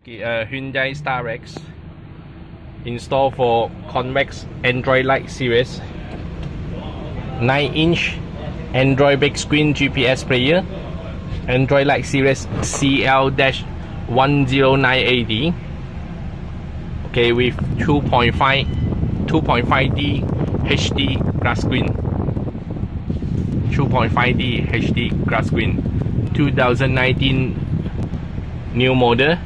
Hyundai Starex installed for Convex Android Lite series, 9-inch Android big screen GPS player, Android Lite series CL-109AD. Okay, with 2.5D HD glass screen. 2.5D HD glass screen. 2019 new model.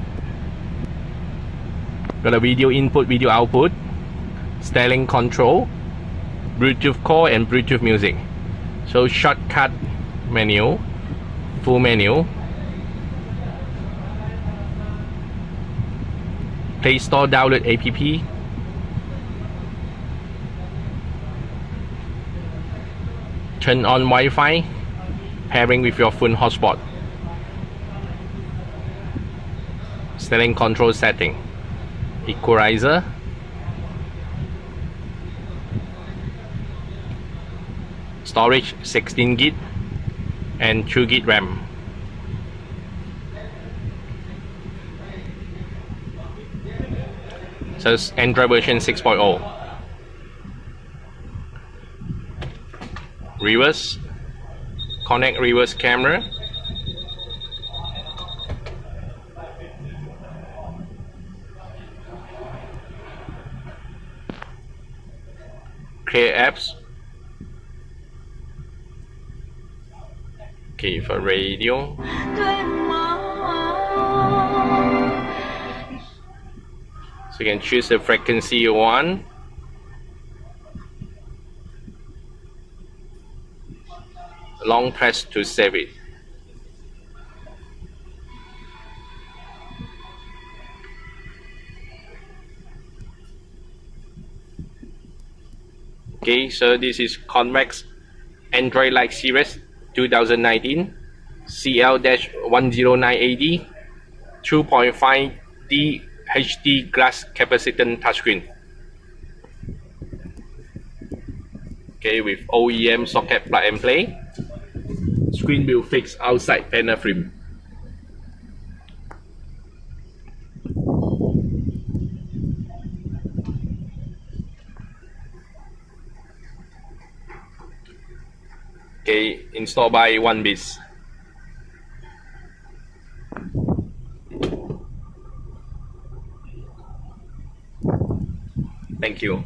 Got a video input, video output, styling control, Bluetooth call and Bluetooth music. So shortcut menu, full menu, Play Store download app, turn on Wi-Fi, pairing with your phone hotspot, styling control setting, equalizer, storage 16GB and 2GB RAM. So it's Android version 6.0. Reverse, connect reverse camera, clear apps. Okay, for radio, so you can choose the frequency you want. Long press to save it. Okay, so this is Convex Android Lite series 2019 CL-109AD 2.5D HD glass capacitance touchscreen. Okay, with OEM socket plug and play. Screen will fix outside panel frame. Okay, installed by 1bis. Thank you.